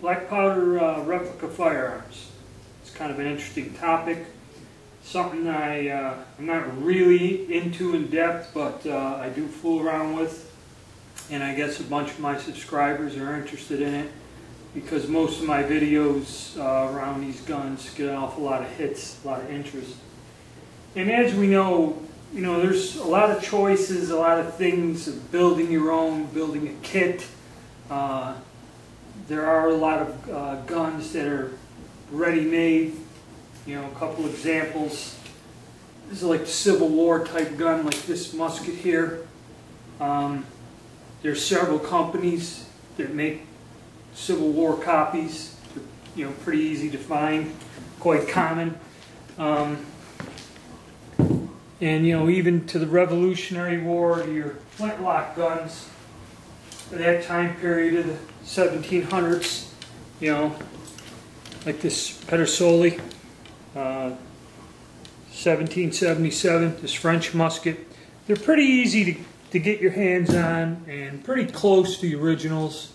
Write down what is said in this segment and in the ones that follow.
black powder replica firearms. It's kind of an interesting topic. Something I'm not really into in depth, but I do fool around with. And I guess a bunch of my subscribers are interested in it because most of my videos around these guns get an awful lot of hits, a lot of interest. And as we know, there's a lot of choices, a lot of things of building your own, building a kit. There are a lot of guns that are ready-made. A couple examples. This is like the Civil War type gun, like this musket here. There's several companies that make Civil War copies. They're, pretty easy to find, quite common. And even to the Revolutionary War, your flintlock guns for that time period of the 1700s, like this Pedersoli, 1777, this French musket. They're pretty easy to get your hands on and pretty close to the originals.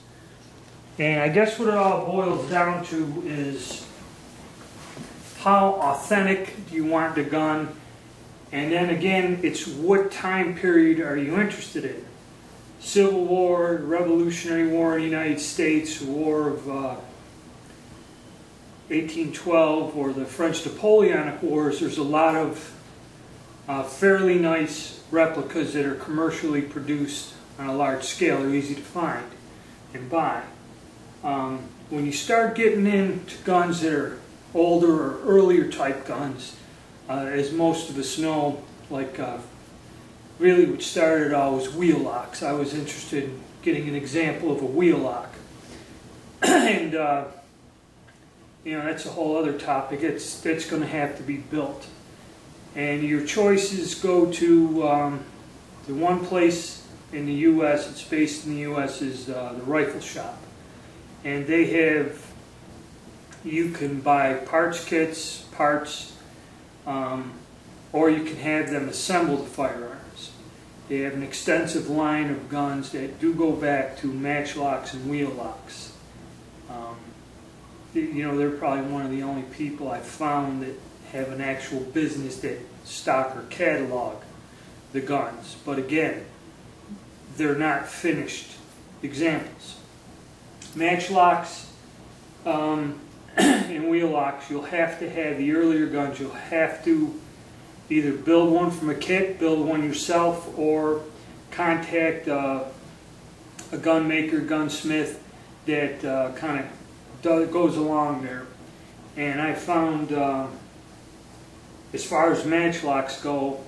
And I guess what it all boils down to is how authentic do you want the gun, and then again it's what time period are you interested in. Civil War, Revolutionary War in the United States, War of 1812, or the French Napoleonic Wars. There's a lot of fairly nice replicas that are commercially produced on a large scale. They're easy to find and buy. When you start getting into guns that are older or earlier type guns, as most of us know, like really what started it all was wheel locks. I was interested in getting an example of a wheel lock. And that's a whole other topic. That's going to have to be built. And your choices go to the one place in the U.S., it's based in the U.S., is the Rifle Shop. And they have, you can buy parts kits, parts, or you can have them assemble the firearms. They have an extensive line of guns that do go back to matchlocks and wheel locks. They're probably one of the only people I've found that have an actual business that stock or catalog the guns. But again, they're not finished examples. Matchlocks and wheel locks, you'll have to have the earlier guns. You'll have to either build one from a kit, build one yourself, or contact a gun maker, gunsmith that kind of goes along there. And I found, as far as matchlocks go,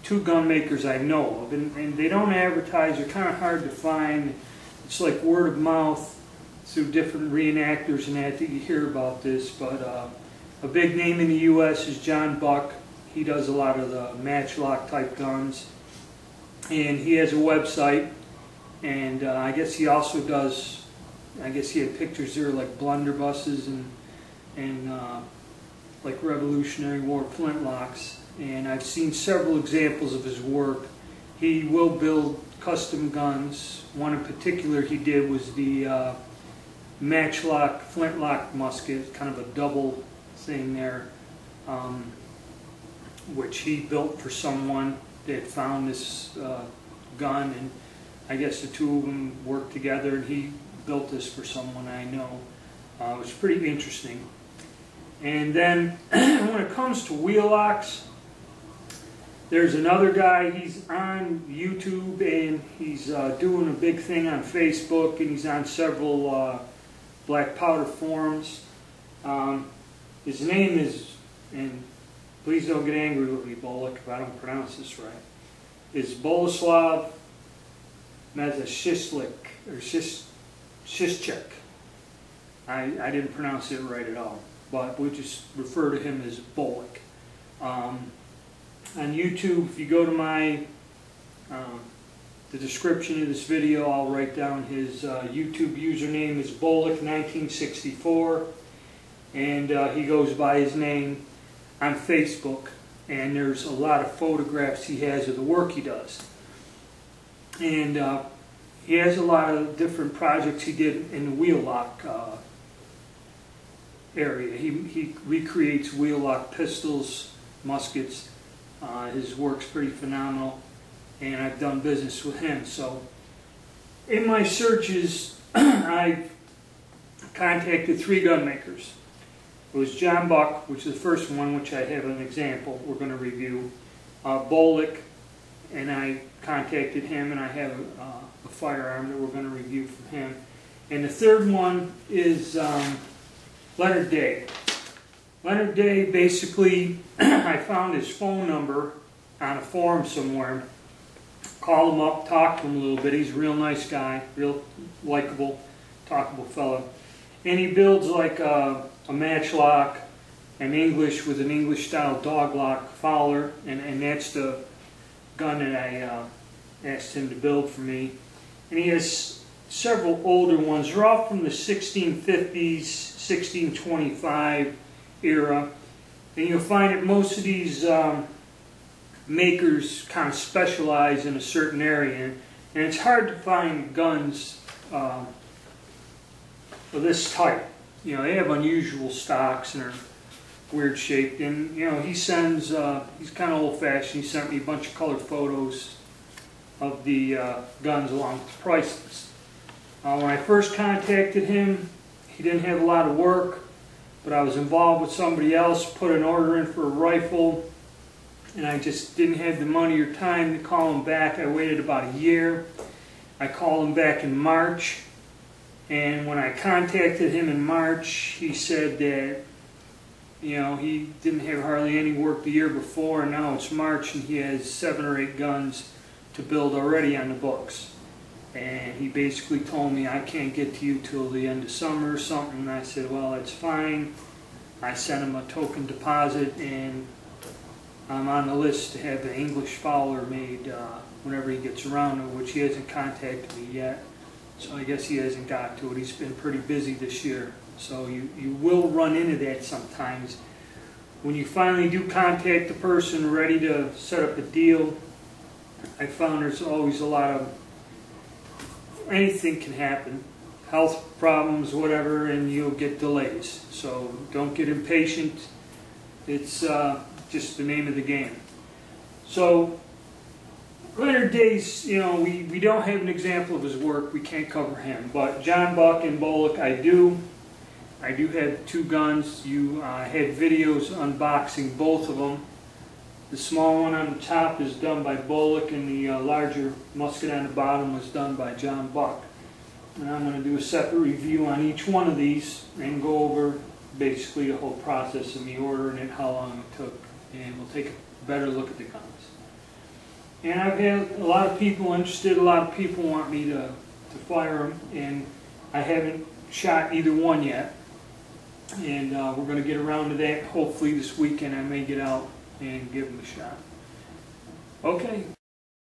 2 gun makers I know of, and they don't advertise. They're kind of hard to find. It's like word of mouth through different reenactors and that you hear about this. But a big name in the U.S. is John Buck. He does a lot of the matchlock type guns, and he has a website. And I guess he also does. I guess he had pictures there like blunderbusses and like Revolutionary War flintlocks. And I've seen several examples of his work. He will build custom guns. One in particular he did was the matchlock flintlock musket, kind of a double thing there, which he built for someone that found this gun, and I guess the two of them worked together, and he built this for someone I know. It was pretty interesting. And then when it comes to wheel locks, there's another guy. He's on YouTube, and he's doing a big thing on Facebook, and he's on several black powder forums. His name is, and please don't get angry with me, Bolek, if I don't pronounce this right, is Boleslav Maciaszczyk, or Shishchek. I didn't pronounce it right at all, but we just refer to him as Bolek. On YouTube, if you go to my the description of this video, I'll write down his YouTube username is Bolek1964, and he goes by his name on Facebook, and there's a lot of photographs he has of the work he does. And he has a lot of different projects he did in the wheel lock area. He recreates wheel-lock pistols, muskets. His work's pretty phenomenal, and I've done business with him. So in my searches, I contacted 3 gun makers. It was John Buck, which is the first one, which I have an example we're going to review. Bolek, and I contacted him, and I have a firearm that we're going to review from him. And the third one is Leonard Day. Leonard Day, basically, I found his phone number on a forum somewhere. Called him up, talked to him a little bit. He's a real nice guy, real likable, talkable fellow. And he builds like a matchlock, an English with an English-style doglock Fowler, and that's the gun that I asked him to build for me. And he has several older ones. They're all from the 1650s, 1625 era. And you'll find that most of these makers kind of specialize in a certain area, and it's hard to find guns of this type. You know, they have unusual stocks and are weird shaped, and you know, he sends, he's kind of old-fashioned. He sent me a bunch of colored photos of the guns along with the prices. When I first contacted him, he didn't have a lot of work, but I was involved with somebody else, put an order in for a rifle, and I just didn't have the money or time to call him back. I waited about a year. I called him back in March, and when I contacted him in March, he said that, you know, he didn't have hardly any work the year before, and now it's March and he has 7 or 8 guns to build already on the books. And he basically told me, I can't get to you till the end of summer or something. And I said, well, that's fine. I sent him a token deposit, and I'm on the list to have the English Fowler made whenever he gets around to it, which he hasn't contacted me yet. So I guess he hasn't got to it. He's been pretty busy this year. So you will run into that sometimes. When you finally do contact the person ready to set up a deal, I found there's always a lot of, anything can happen, health problems, whatever, and you'll get delays. So don't get impatient. It's just the name of the game. So Leonard Day's, you know, we don't have an example of his work. We can't cover him. But John Buck and Bolek, I do. I do have 2 guns. You had videos unboxing both of them. The small one on the top is done by Bolek, and the larger musket on the bottom was done by John Buck. And I'm going to do a separate review on each one of these and go over basically the whole process of me ordering it, how long it took, and we'll take a better look at the guns. And I've had a lot of people interested. A lot of people want me to fire them, and I haven't shot either one yet. And we're going to get around to that. Hopefully this weekend I may get out and give them a shot. Okay,